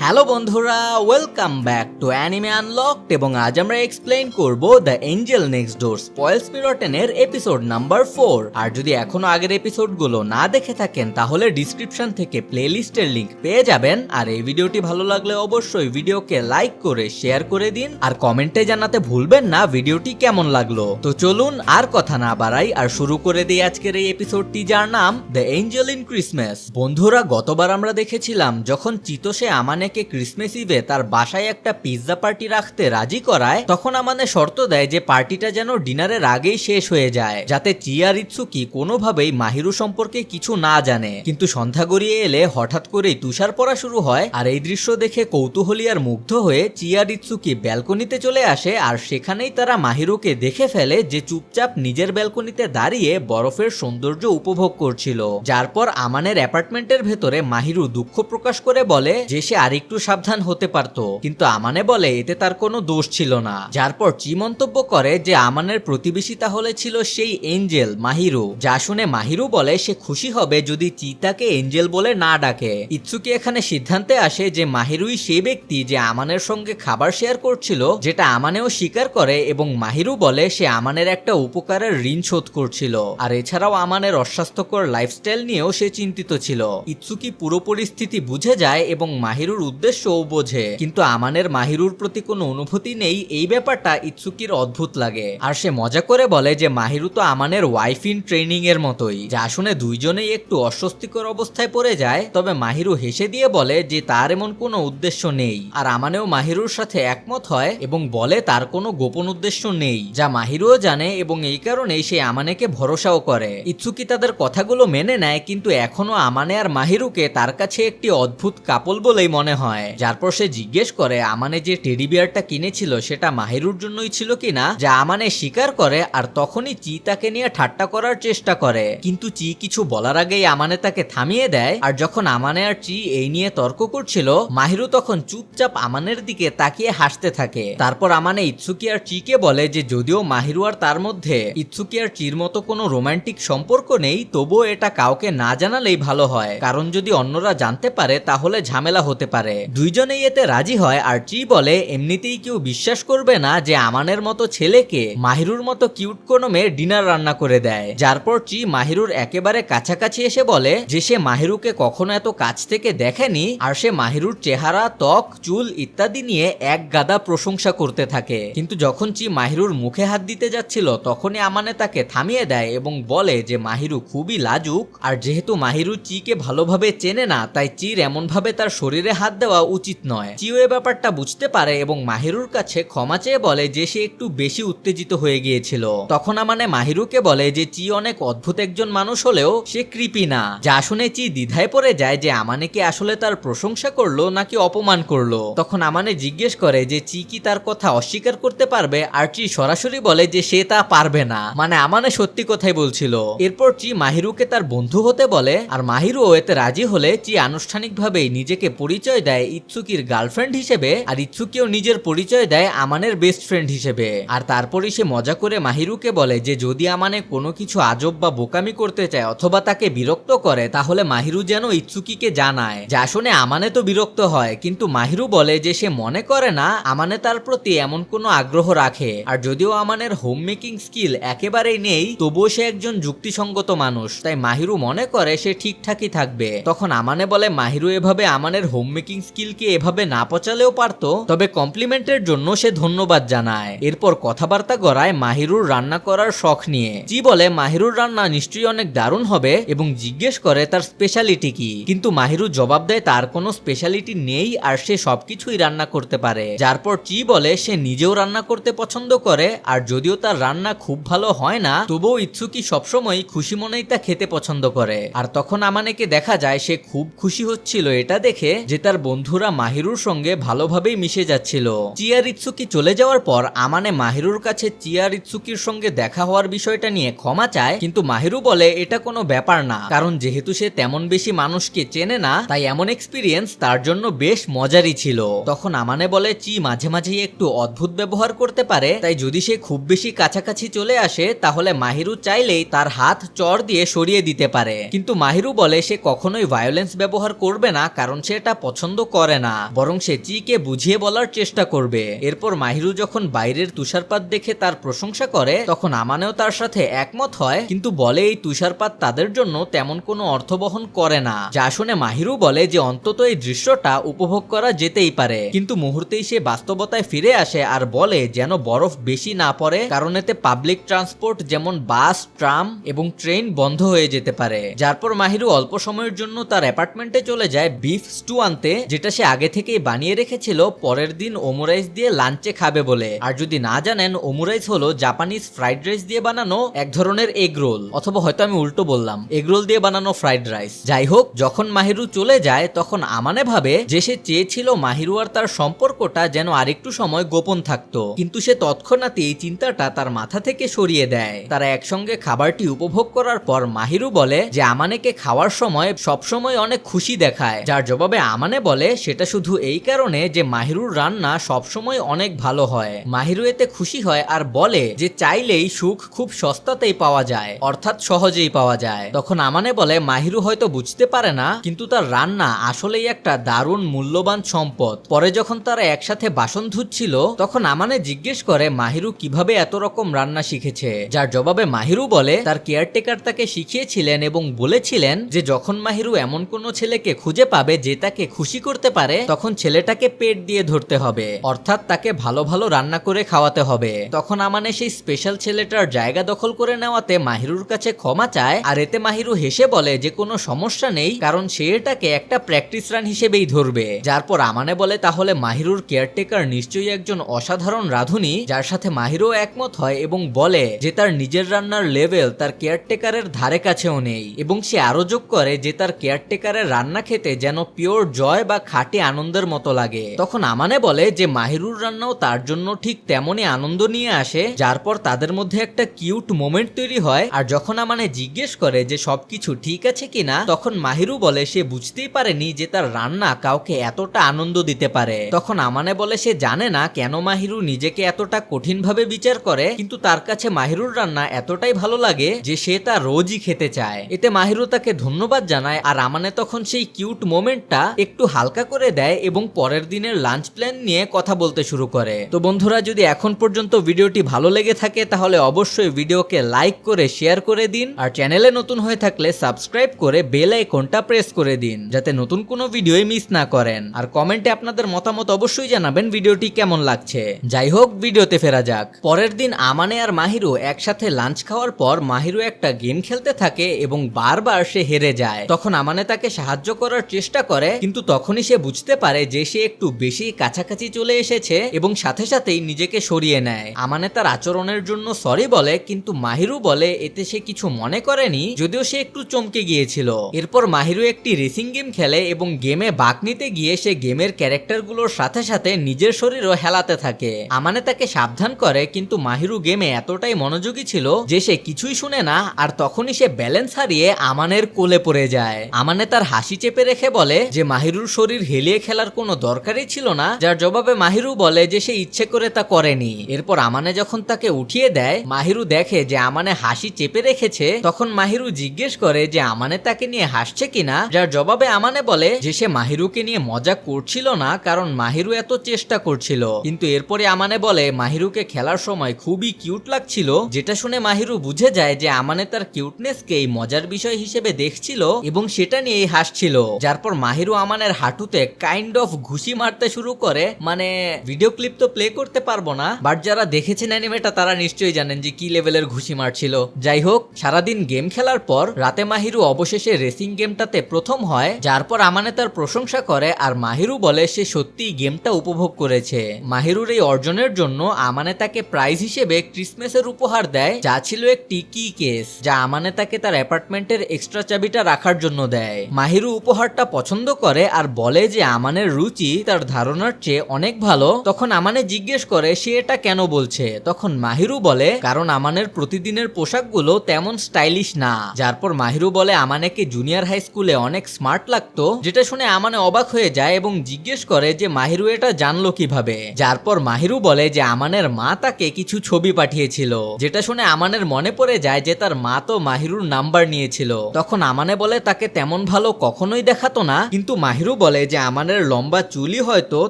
Hello বন্ধুরা, welcome back to anime unlocked এবং আজ আমরা এক্সপ্লেইন করব the Angel next door spoils me rotten এর এপিসোড নাম্বার 4। আর যদি এখনো আগের এপিসোডগুলো না দেখে থাকেন তাহলে ডেসক্রিপশন থেকে প্লেলিস্টের লিংক পেয়ে যাবেন। আর এই ভিডিওটি ভালো লাগলে অবশ্যই ভিডিওকে লাইক করে শেয়ার করে দিন আর কমেন্টে জানাতে ভুলবেন না ভিডিওটি কেমন লাগলো। তো চলুন আর কথা না বাড়াই আর শুরু করে দিই আজকের এই এপিসোডটি, যার নাম দ্য এঞ্জেল ইন ক্রিসমাস। বন্ধুরা, গতবার আমরা দেখেছিলাম যখন চিতোষে আমানেকে ক্রিসমাস ইভে তার বাসায় একটা পিৎজা পার্টি রাখতে রাজি করায়, তখন আমানে শর্ত দেয় যে পার্টিটা যেন ডিনারের আগেই শেষ হয়ে যায়, যাতে চি আর ইৎসুকি কোনোভাবেই মাহিরু সম্পর্কে কিছু না জানে। কিন্তু সন্ধ্যা গড়িয়ে এলে হঠাৎ করেই তুষার পড়া শুরু হয় আর এই দৃশ্য দেখে কৌতূহলী আর মুগ্ধ হয়ে চি আর ইৎসুকি ব্যালকনিতে চলে আসে আর সেখানেই তারা মাহিরুকে দেখে ফেলে যে চুপচাপ নিজের ব্যালকনিতে দাঁড়িয়ে বরফের সৌন্দর্য উপভোগ করছিল। যার পর আমানের অ্যাপার্টমেন্টের ভেতরে মাহিরু দুঃখ প্রকাশ করে বলে যে সে আরেকটু সাবধান হতে পারত, কিন্তু আমানে বলে এতে তার কোনো দোষ ছিল না। যার পর চি মন্তব্য করে যে আমানের প্রতিবেশী তাহলে ছিল সেই এঞ্জেল মাহিরু, যা শুনে মাহিরু বলে সে খুশি হবে যদি চি তাকে এঞ্জেল বলে না ডাকে। ইৎসুকি এখানে সিদ্ধান্তে আসে যে মাহিরুই সেই ব্যক্তি যে আমানের সঙ্গে খাবার শেয়ার করছিল, যেটা আমানেও স্বীকার করে এবং মাহিরু বলে সে আমানের একটা উপকারের ঋণ শোধ করছিল। আর এছাড়াও আমানের অস্বাস্থ্যকর লাইফস্টাইল নিয়েও সে চিন্তিত ছিল। ইৎসুকি পুরো পরিস্থিতি বুঝে যায় এবং মাহিরুর উদ্দেশ্যও বোঝে, কিন্তু আমানের মাহিরুর প্রতি কোনো অনুভূতি নেই। এই ব্যাপারটা ইৎসুকির অদ্ভুত লাগে আর সে মজা করে বলে যে মাহিরু তো আমানের ওয়াইফ ইন ট্রেনিং এর মতোই, যা শুনে দুইজনেই একটু অস্বস্তিকর অবস্থায় পড়ে যায়। তবে মাহিরু হেসে দিয়ে বলে যে তার এমন কোনো উদ্দেশ্য নেই আর আমানেও মাহিরুর সাথে একমত হয় এবং বলে তার কোনো গোপন উদ্দেশ্য নেই, যা মাহিরুও জানে এবং এই কারণেই সে আমানেকে ভরসাও করে। ইৎসুকি তাদের কথাগুলো মেনে নেয়, কিন্তু এখনো আমানে আর মাহিরুকে তার কাছে একটি অদ্ভুত কাপল বলেই মনে হয়। যার পর সে জিজ্ঞেস করে আমানে যে টেডি বিয়ারটা কিনেছিল সেটা মাহিরুর জন্যই ছিল কিনা, যা আমানে স্বীকার করে। আর তখনই চি তাকে নিয়ে ঠাট্টা করার চেষ্টা করে, কিন্তু চি কিছু বলার আগেই আমানে তাকে থামিয়ে দেয়। আর যখন আমানে আর চি এই নিয়ে তর্ক করছিল, মাহিরু তখন চুপচাপ আমানের দিকে তাকিয়ে হাসতে থাকে। তারপর আমানে ইৎসুকি আর চিকে বলে যে যদিও মাহিরু আর তার মধ্যে ইৎসুকি আর চির মতো কোনো রোমান্টিক সম্পর্ক নেই, তবুও এটা কাউকে না জানালেই ভালো হয়, কারণ যদি অন্যরা জানতে পারে তাহলে ঝামেলা হতে পারে। দুইজনেই এতে রাজি হয় আর চি বলে এমনিতেই কেউ বিশ্বাস করবে না যে আমানের মতো ছেলেকে মাহিরুর মতো কিউট কোনো মেয়ে ডিনার রান্না করে দেয়। যার পর চি মাহিরুর একেবারে কাছাকাছি এসে বলে যে সে মাহিরুকে কখনো এত কাছ থেকে দেখেনি আর সে মাহিরুর চেহারা, ত্বক, চুল ইত্যাদি নিয়ে এক গাদা প্রশংসা করতে থাকে। কিন্তু যখন চি মাহিরুর মুখে হাত দিতে যাচ্ছিল তখনই আমানে তাকে থামিয়ে দেয় এবং বলে যে মাহিরু খুবই লাজুক আর যেহেতু মাহিরু চিকে ভালোভাবে চেনে না তাই চির এমন ভাবে তার শরীরে হাত দেওয়া উচিত নয়। চিও এ ব্যাপারটা বুঝতে পারে এবং মাহিরুর কাছে ক্ষমা চেয়ে বলে যে সে একটু বেশি উত্তেজিত হয়ে গিয়েছিল। তখন আমানে মাহিরুকে বলে যে চি অনেক অদ্ভুত একজন মানুষ হলেও সে কৃপি না, যা শুনে চি দ্বিধায় পড়ে যায় যে আমানে কি আসলে তার প্রশংসা করলো নাকি অপমান করলো। তখন আমানে জিজ্ঞেস করে যে চি কি তার কথা অস্বীকার করতে পারবে, আর চি সরাসরি বলে যে সে তা পারবে না, মানে আমানে সত্যি কথাই বলছিল। এরপর চি মাহিরুকে তার বন্ধু হতে বলে আর মাহিরুও এতে রাজি হলে চি আনুষ্ঠানিকভাবেই নিজেকে পরিচয় দেয় ইৎসুকির গার্লফ্রেন্ড হিসেবে আর ইৎসুকিও নিজের পরিচয় দেয় আমানের বেস্ট ফ্রেন্ড হিসেবে। আর তারপরই সে মজা করে মাহিরুকে বলে যে যদি আমানে কোনো কিছু আজব বা বোকামি করতে চায় অথবা তাকে বিরক্ত করে তাহলে মাহিরু যেন ইৎসুকিকে জানায়। যা শুনে আমানে তো বিরক্ত হয়, কিন্তু মাহিরু বলে যে সে মনে করে না আমানে তার প্রতি এমন কোনো আগ্রহ রাখে আর যদিও আমানের হোম মেকিং স্কিল একেবারেই নেই তবুও সে একজন যুক্তিসঙ্গত মানুষ, তাই মাহিরু মনে করে সে ঠিকঠাকই থাকবে। তখন আমানে বলে মাহিরু এভাবে আমানের হোম মেকিং স্কিলকে এভাবে না পচালেও পারতো, তবে কমপ্লিমেন্টের জন্য সে ধন্যবাদ জানায়। এরপর কথাবার্তা গড়ায় মাহিরুর রান্না করার শখ নিয়ে। চি বলে মাহিরুর রান্না নিশ্চয়ই অনেক দারুণ হবে এবং জিজ্ঞেস করে তার স্পেশালিটি কি, কিন্তু মাহিরু জবাব দেয় তার কোনো স্পেশালিটি নেই আর সে সবকিছুই রান্না করতে পারে। যার পর চি বলে সে নিজেও রান্না করতে পছন্দ করে আর যদিও তার রান্না খুব ভালো হয় না তবুও ইৎসুকি সবসময় খুশি মনেই তা খেতে পছন্দ করে। আর তখন আমানেকে দেখা যায় সে খুব খুশি হচ্ছিল এটা দেখে যে তার বন্ধুরা মাহিরুর সঙ্গে ভালোভাবেই মিশে যাচ্ছিল। চি আর ইৎসুকি চলে যাওয়ার পর আমানে মাহিরুর কাছে চি আর ইৎসুকির সঙ্গে দেখা হওয়ার বিষয়টা নিয়ে ক্ষমা চায়, কিন্তু মাহিরু বলে এটা কোনো ব্যাপার না, কারণ যেহেতু সে তেমন বেশি মানুষকে চেনে না তাই এমন এক্সপিরিয়েন্স তার জন্য বেশ মজারই ছিল। তখন আমানে বলে চি মাঝে মাঝেই একটু অদ্ভুত ব্যবহার করতে পারে, তাই যদি সে খুব বেশি কাছাকাছি চলে আসে তাহলে মাহিরু চাইলেই তার হাত চড় দিয়ে সরিয়ে দিতে পারে। কিন্তু মাহিরু বলে সে কখনোই ভায়োলেন্স ব্যবহার করবে না, কারণ সে এটা পছন্দ পছন্দ করে না, বরং সে চিকে বুঝিয়ে বলার চেষ্টা করবে। এরপর মাহিরু যখন বাইরের তুষারপাত দেখে তার প্রশংসা করে, তখন আমানেও তার সাথে একমত হয়, কিন্তু বলে এই তুষারপাত তাদের জন্য তেমন কোনো অর্থ বহন করে না। যা শুনে মাহিরু বলে যে অন্তত এই দৃশ্যটা উপভোগ করা যেতেই পারে, কিন্তু মুহূর্তেই সে বাস্তবতায় ফিরে আসে আর বলে যেন বরফ বেশি না পড়ে, কারণ এতে পাবলিক ট্রান্সপোর্ট যেমন বাস, ট্রাম এবং ট্রেন বন্ধ হয়ে যেতে পারে। যার পর মাহিরু অল্প সময়ের জন্য তার অ্যাপার্টমেন্টে চলে যায় বিফ স্টু আনতে, যেটা সে আগে থেকেই বানিয়ে রেখেছিল পরের দিন ওমুরাইস দিয়ে লাঞ্চে খাবে বলে। আর যদি না জানেন, ওমুরাইস হলো জাপানিজ ফ্রাইড রাইস দিয়ে বানানো এক ধরনের এগ রোল, অথবা হয়তো আমি উল্টো বললাম, এগ রোল দিয়ে বানানো ফ্রাইড রাইস। যাই হোক, যখন মাহিরু চলে যায় তখন আমানে ভাবে যে সে চেয়েছিল মাহিরু আর তার সম্পর্কটা যেন আরেকটু সময় গোপন থাকতো, কিন্তু সে তৎক্ষণাৎ এই চিন্তাটা তার মাথা থেকে সরিয়ে দেয়। তারা একসঙ্গে খাবারটি উপভোগ করার পর মাহিরু বলে যে আমানেকে খাওয়ার সময় সবসময় অনেক খুশি দেখায়, যার জবাবে আমানে বলে সেটা শুধু এই কারণে যে মাহিরুর রান্না সবসময় অনেক ভালো হয়। মাহিরু এতে খুশি হয় আর বলে যে চাইলেই সুখ খুব সস্তাতেই পাওয়া যায়, অর্থাৎ সহজেই পাওয়া যায়। তখন আমানে বলে মাহিরু হয়তো বুঝতে পারে না, কিন্তু তার রান্না আসলেই একটা দারুণ মূল্যবান সম্পদ। পরে যখন তারা একসাথে বাসন ধুচ্ছিল, তখন আমানে জিজ্ঞেস করে মাহিরু কিভাবে এত রকম রান্না শিখেছে, যার জবাবে মাহিরু বলে তার কেয়ারটেকার তাকে শিখিয়েছিলেন এবং বলেছিলেন যে যখন মাহিরু এমন কোনো ছেলেকে খুঁজে পাবে যে তাকে খুশি করতে পারে, তখন ছেলেটাকে পেট দিয়ে ধরতে হবে, অর্থাৎ তাকে ভালো ভালো রান্না করে খাওয়াতে হবে। তখন আমানে সেই স্পেশাল ছেলেটার জায়গা দখল করে নেওয়াতে মাহিরুর কাছে ক্ষমা চায়, আর এতে মাহিরু হেসে বলে যে কোনো সমস্যা নেই, কারণ সে এটাকে একটা প্র্যাকটিস রান হিসেবেই ধরবে। যার পর আমানে বলে তাহলে মাহিরুর কেয়ারটেকার নিশ্চয়ই একজন অসাধারণ রাঁধুনি, যার সাথে মাহিরু একমত হয় এবং বলে যে তার নিজের রান্নার লেভেল তার কেয়ারটেকারের ধারে কাছেও নেই, এবং সে আরো যোগ করে যে তার কেয়ারটেকারের রান্না খেতে যেন পিওর জয় বা খাঁটি আনন্দের মতো লাগে। তখন আমানে বলে যে মাহিরুর রান্নাও তার জন্য ঠিক তেমনই আনন্দ নিয়ে আসে, যার পর তাদের মধ্যে একটা কিউট মোমেন্ট তৈরি হয়। আর যখন আমানে জিজ্ঞেস করে যে সবকিছু ঠিক আছে কিনা, তখন মাহিরু বলে সে বুঝতেই পারেনি যে তার রান্না কাউকে এতটা আনন্দ দিতে পারে। তখন আমানে বলে সে জানে না কেন মাহিরু নিজেকে এতটা কঠিন ভাবে বিচার করে, কিন্তু তার কাছে মাহিরুর রান্না এতটাই ভালো লাগে যে সে তা রোজই খেতে চায়। এতে মাহিরু তাকে ধন্যবাদ জানায়, আর আমানে তখন সেই কিউট মোমেন্টটা একটু হালকা করে দেয় এবং পরের দিনের লাঞ্চ প্ল্যান নিয়ে কথা বলতে শুরু করে। তো বন্ধুরা, যদি এখন পর্যন্ত ভিডিওটি ভালো লেগে থাকে তাহলে অবশ্যই ভিডিওকে লাইক করে শেয়ার করে দিন, আর চ্যানেলে নতুন হয়ে থাকলে সাবস্ক্রাইব করে বেল আইকনটা প্রেস করে দিন যাতে নতুন কোনো ভিডিওই মিস না করেন। আর কমেন্টে আপনাদের মতামত অবশ্যই জানাবেন ভিডিওটি কেমন লাগছে। যাই হোক, ভিডিওতে ফেরা যাক। পরের দিন আমানে আর মাহিরু একসাথে লাঞ্চ খাওয়ার পর মাহিরু একটা গেম খেলতে থাকে এবং বারবার সে হেরে যায়। তখন আমানে তাকে সাহায্য করার চেষ্টা করে, কিন্তু তখনই সে বুঝতে পারে যে সে একটু বেশি কাছাকাছি চলে এসেছে এবং সাথে সাথেই নিজেকে সরিয়ে নেয়। আমানে তার আচরণের জন্য সরি বলে, কিন্তু মাহিরু বলে এতে সে কিছু মনে করেনি, যদিও সে একটু চমকে গিয়েছিল। এরপর মাহিরু একটি রেসিং গেম খেলে এবং গেমে বাঁক নিতে গিয়ে সে গেমের ক্যারেক্টারগুলোর সাথে সাথে নিজের শরীরও হেলাতে থাকে। আমানে তাকে সাবধান করে, কিন্তু মাহিরু গেমে এতটাই মনোযোগী ছিল যে সে কিছুই শুনে না, আর তখনই সে ব্যালেন্স হারিয়ে আমানের কোলে পড়ে যায়। আমানে তার হাসি চেপে রেখে বলে যে মাহিরুর শরীর হেলিয়ে খেলার কোনো দরকারই ছিল না, যার জবাবে মাহিরু বলে যে সে ইচ্ছে করে তা করেনি। এরপর আমানে যখন তাকে উঠিয়ে দেয়, মাহিরু দেখে যে আমানে হাসি চেপে রেখেছে। তখন মাহিরু জিজ্ঞেস করে যে আমানে তাকে নিয়ে হাসছে কিনা, যার জবাবে আমানে বলে যে সে মাহিরুকে নিয়ে মজা করছিল না, কারণ মাহিরু এত চেষ্টা করছিল। কিন্তু এরপরে আমানে বলে মাহিরুকে খেলার সময় খুবই কিউট লাগছিল, যেটা শুনে মাহিরু বুঝে যায় যে আমানে তার কিউটনেসকে এই মজার বিষয় হিসেবে দেখছিল এবং সেটা নিয়েই হাসছিল। যার পর মাহিরু আমানের হাঁটুতে কাইন্ড অফ ঘুষি মারতে শুরু করে। মানে ভিডিও ক্লিপ তো প্লে করতে পারবো না, বাট যারা দেখেছেন অ্যানিমেটা তারা নিশ্চয়ই জানেন যে কি লেভেলের ঘুষি মারছিল। যাই হোক, সারাদিন গেম খেলার পর রাতে মাহিরু অবশেষে রেসিং গেমটাতে প্রথম হয়, যার পর আমানে তার প্রশংসা করে, আর মাহিরু বলে সে সত্যিই গেমটা উপভোগ করেছে। মাহিরুর এই অর্জনের জন্য আমানে তাকে প্রাইজ হিসেবে ক্রিসমাসের উপহার দেয়, যা ছিল একটি কি কেস, যা আমানে তাকে তার অ্যাপার্টমেন্টের এক্সট্রা চাবিটা রাখার জন্য দেয়। মাহিরু উপহারটা পছন্দ করে আর বলে যে আমানের রুচি তার ধারণার চেয়ে অনেক ভালো। তখন আমানে জিজ্ঞেস করে সে এটা কেন বলছে। তখন মাহিরু বলে কারণ আমানের প্রতিদিনের পোশাকগুলো তেমন স্টাইলিশ না। যার পর মাহিরু বলে আমানেকে জুনিয়র হাই স্কুলে অনেক স্মার্ট লাগতো, যেটা শুনে আমানে অবাক হয়ে যায় এবং জিজ্ঞেস করে যে মাহিরু এটা জানলো কিভাবে। যার পর মাহিরু বলে যে আমানের মা তাকে কিছু ছবি পাঠিয়েছিল, যেটা শুনে আমানের মনে পড়ে যায় যে তার মা তো মাহিরুর নাম্বার নিয়েছিল। তখন আমানে বলে তাকে তেমন ভালো কখনোই দেখাতো না, কিন্তু মাহিরু বলে যে আমানের লম্বা চুলই হয়তো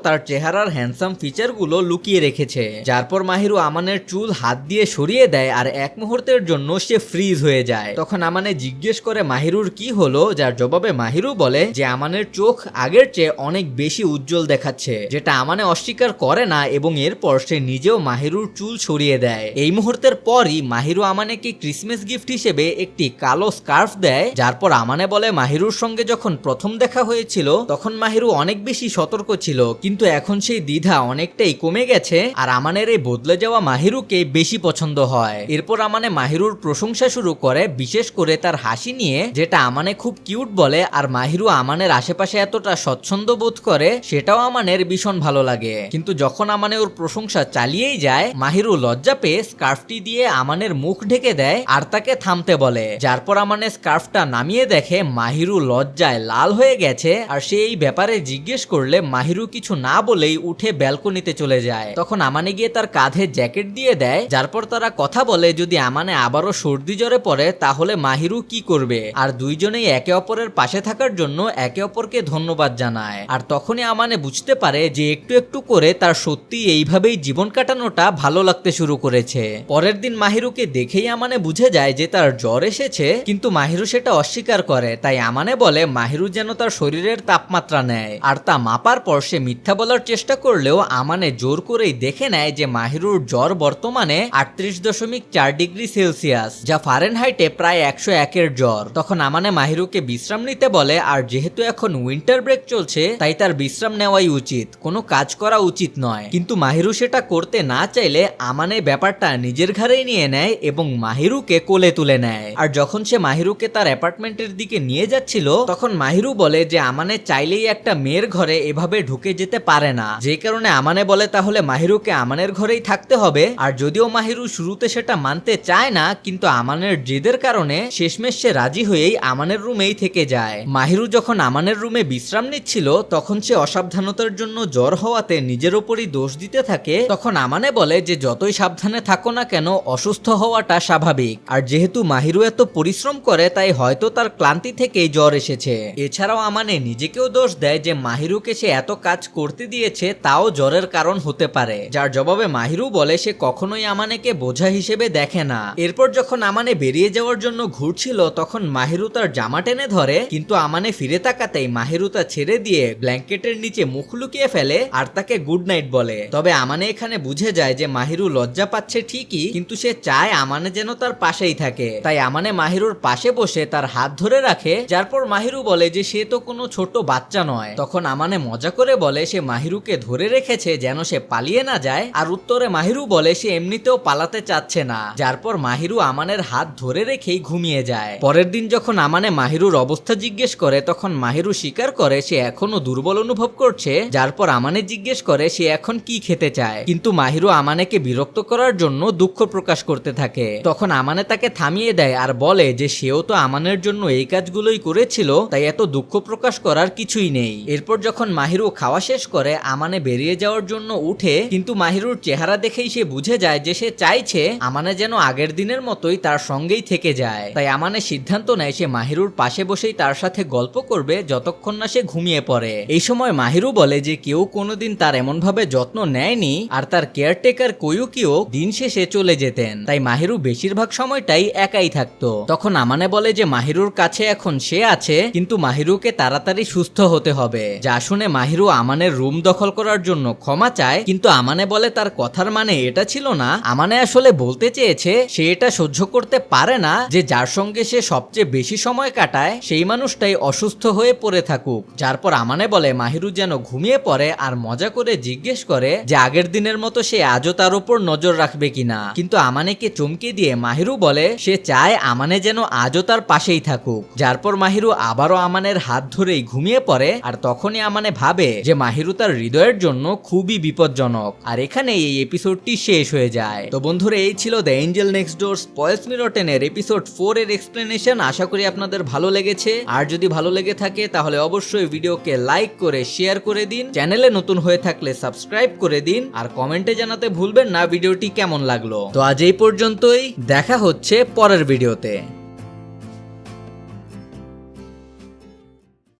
তার চেহারার হ্যান্ডসাম ফিচারগুলো লুকিয়ে রেখেছে। যারপর মাহিরু আমানের চুল হাত দিয়ে সরিয়ে দেয় আর এক মুহূর্তের জন্য সে ফ্রিজ হয়ে যায়। তখন আমানে জিজ্ঞেস করে মাহিরুর কি হলো, যার জবাবে মাহিরু বলে যে আমানের চোখ আগের চেয়ে অনেক বেশি উজ্জ্বল দেখাচ্ছে, যেটা আমানে অস্বীকার করে না এবং এরপর সে নিজেও মাহিরুর চুল সরিয়ে দেয়। এই মুহূর্তের পরই মাহিরু আমানেকে ক্রিসমাস গিফট হিসেবে একটি কালো স্কার্ফ দেয়। যারপর আমানে বলে মাহিরুর সঙ্গে যখন প্রথম দেখা হয়েছিল তখন মাহিরু অনেক বেশি সতর্ক ছিল, কিন্তু এখন সেই দ্বিধা অনেকটাই কমে গেছে আর আমানের এই বদলে যাওয়া মাহিরুকে বেশি পছন্দ হয়। এরপর আমানে মাহিরুর প্রশংসা শুরু করে, বিশেষ করে তার হাসি নিয়ে, যেটা আমানে খুব কিউট বলে। আর মাহিরু আমানের আশেপাশে এতটা স্বচ্ছন্দ বোধ করে সেটাও আমানের ভীষণ ভালো লাগে। কিন্তু যখন আমানে ওর প্রশংসা চালিয়েই যায়, মাহিরু লজ্জা পেয়ে স্কার্ফটি দিয়ে আমানের মুখ ঢেকে দেয় আর তাকে থামতে বলে। যারপর আমানে স্কার্ফটা নামিয়ে দেখে মাহিরু লজ্জায় লাল হয়ে গেছে আর সে এই ব্যাপারে জিজ্ঞেস করলে মাহিরু কিছু না বলেই উঠে ব্যালকনিতে চলে যায়। তখন আমানে গিয়ে তার কাঁধে জ্যাকেট দিয়ে দেয়। যারপর তারা কথা বলে যদি আমানে আবারও সর্দি জ্বরে পড়ে তাহলে মাহিরু কি করবে, আর দুইজনেই একে অপরের পাশে থাকার জন্য একে অপরকে ধন্যবাদ জানায়। আর তখনই আমানে বুঝতে পারে যে একটু একটু করে তার সত্যি এইভাবেই জীবন কাটানোটা ভালো লাগতে শুরু করেছে। পরের দিন মাহিরুকে দেখেই আমানে বুঝে যায় যে তার জ্বর এসেছে, কিন্তু মাহিরু সেটা অস্বীকার করে। তাই আমানে বলে মাহিরু যেন তার শরীরের তাপমাত্রা নেয়, আর তা মাপার পর সে মিথ্যা বলার চেষ্টা করলেও আমানে জোর করেই দেখে নেয় যে মাহিরুর জ্বর বর্তমানে 38.4 ডিগ্রি সেলসিয়াস, যা ফারেনহাইটে প্রায় 101-এর জ্বর। তখন আমানে মাহিরুকে বিশ্রাম নিতে বলে, আর যেহেতু এখন উইন্টার ব্রেক চলছে তাই তার বিশ্রাম নেওয়াই উচিত, কোনো কাজ করা উচিত নয়। কিন্তু মাহিরু সেটা করতে না চাইলে আমানে ব্যাপারটা নিজের ঘাড়েই নিয়ে নেয় এবং মাহিরুকে কোলে তুলে নেয়। আর যখন সে মাহিরুকে তার অ্যাপার্টমেন্টের দিকে নিয়ে যাচ্ছিল তখন মাহিরু বলে যে আমানে চাইলেই একটা মেয়ের ঘরে এভাবে ঢুকে যেতে পারে না, যে কারণে আমানে বলে তাহলে মাহিরুকে আমানের ঘরেই থাকতে হবে। আর যদিও মাহিরু শুরুতে সেটা মানতে চায় না, কিন্তু আমানের জেদের কারণে শেষমেশ সে রাজি হয়েই আমানের রুমেই থেকে যায়। মাহিরু যখন আমানের রুমে বিশ্রাম নিচ্ছিল তখন সে অসাবধানতার জন্য জ্বর হওয়াতে নিজের ওপরই দোষ দিতে থাকে। তখন আমানে বলে যে যতই সাবধানে থাকো না কেন অসুস্থ হওয়াটা স্বাভাবিক, আর যেহেতু মাহিরু এত পরিশ্রম করে তাই হয়তো তার ক্লান্তি থেকেই জ্বর এসেছে। এছাড়াও আমানে নিজেকেও দোষ দেয় যে মাহিরুকে সে এত কাজ করতে দিয়েছে তাও জ্বরের কারণ হতে পারে, যার জবাবে মাহিরু বলে সে কখনোই আমানেকে বোঝা হিসেবে দেখে না। এরপর যখন আমানে বেরিয়ে যাওয়ার জন্য ঘুরছিল তখন মাহিরু তার জামা টেনে ধরে, কিন্তু আমানে ফিরে তাকাতেই মাহিরু তা ছেড়ে দিয়ে ব্ল্যাঙ্কেটের নিচে মুখ লুকিয়ে ফেলে আর তাকে গুড নাইট বলে। তবে আমানে এখানে বুঝে যায় যে মাহিরু লজ্জা পাচ্ছে ঠিকই, কিন্তু সে চায় আমানে যেন তার পাশেই থাকে। তাই আমানে মাহিরুর পাশে বসে তার হাত ধরে রাখে। যারপর মাহিরু বলে যে সে তো কোনো ছোট বাচ্চা নয়। তখন আমানে মজা করে বলে সে মাহিরুকে ধরে রেখেছে যেন সে পালিয়ে না যায়, আর উত্তরে মাহিরু বলে সে এমনিতেও পালাতে চাচ্ছে না। যারপর মাহিরু আমানের হাত ধরে রেখেই ঘুমিয়ে যায়। পরের দিন যখন আমানে মাহিরুর অবস্থা জিজ্ঞেস করে তখন মাহিরু স্বীকার করে সে এখনো দুর্বল অনুভব করছে। যারপর আমানে জিজ্ঞেস করে সে এখন কি খেতে চায়, কিন্তু মাহিরু আমানেকে বিরক্ত করার জন্য দুঃখ প্রকাশ করতে থাকে। তখন আমানে তাকে থামিয়ে দেয় আর বলে যে সেও তো আমানের জন্য এই কাজগুলোই করেছিল, তাই এত দুঃখ প্রকাশ করার কিছুই নেই। এরপর যখন মাহিরু খাওয়া শেষ করে আমানে বেরিয়ে যাওয়ার জন্য উঠে, কিন্তু মাহিরুর চেহারা দেখেই সে বুঝে যায় যে সে চাইছে আমানে যেন আগের দিনের মতোই তার সঙ্গেই থেকে যায়। তাই আমানে সিদ্ধান্ত নেয় সে মাহিরুর পাশে বসেই তার সাথে গল্প করবে যতক্ষণ না সে ঘুমিয়ে পড়ে। এই সময় মাহিরু বলে যে কেউ কোনোদিন তার এমন ভাবে যত্ন নেয়নি, আর তার কেয়ারটেকার কোয়ুকিও দিন শেষে চলে যেতেন, তাই মাহিরু বেশিরভাগ সময়টাই একাই থাকতো। তখন আমানে বলে যে মাহিরুর কাছে এখন সে আছে, কিন্তু মাহিরুকে তাড়াতাড়ি সুস্থ হতে হবে। যা শুনে মাহিরু আমানের রুম দখল করার জন্য ক্ষমা চায়, কিন্তু আমানে বলে তার কথার মানে এটা ছিল না। আমানে আসলে বলতে চেয়েছে সে এটা সহ্য করতে পারে না যে যার সঙ্গে সে সবচেয়ে বেশি সময় কাটায় সেই মানুষটাই অসুস্থ হয়ে পড়ে থাকুক। যারপর আমানে বলে মাহিরু যেন ঘুমিয়ে পড়ে আর মজা করে জিজ্ঞেস করে যে আগের দিনের মতো সে আজও তার উপর নজর রাখবে কিনা, কিন্তু আমানেকে চমকে দিয়ে মাহিরু বলে সে চায় আমানে যেন আজও তার পাশেই থাকুক। যারপর মাহিরু আবারও আমানের হাত ধরেই ঘুমিয়ে পড়ে, আর তখনই আমানে ভাবে যে মাহিরু তার হৃদয়ের জন্য খুবই বিপজ্জনক। আর এখানে এই এপিসোডটি শেষ হয়ে যায়। তো বন্ধুরা, এই ছিল the Angel next door spoils me rotten এর এপিসোড 4 এর এক্সপ্লেনেশন। আশা করি আপনাদের ভালো লেগেছে, আর যদি ভালো লেগে থাকে তাহলে অবশ্যই ভিডিওকে লাইক করে শেয়ার করে দিন। চ্যানেলে নতুন হয়ে থাকলে সাবস্ক্রাইব করে দিন, আর কমেন্টে জানাতে ভুলবেন না ভিডিওটি কেমন লাগলো। তো আজ এই পর্যন্তই, দেখা হচ্ছে পরের ভিডিওতে।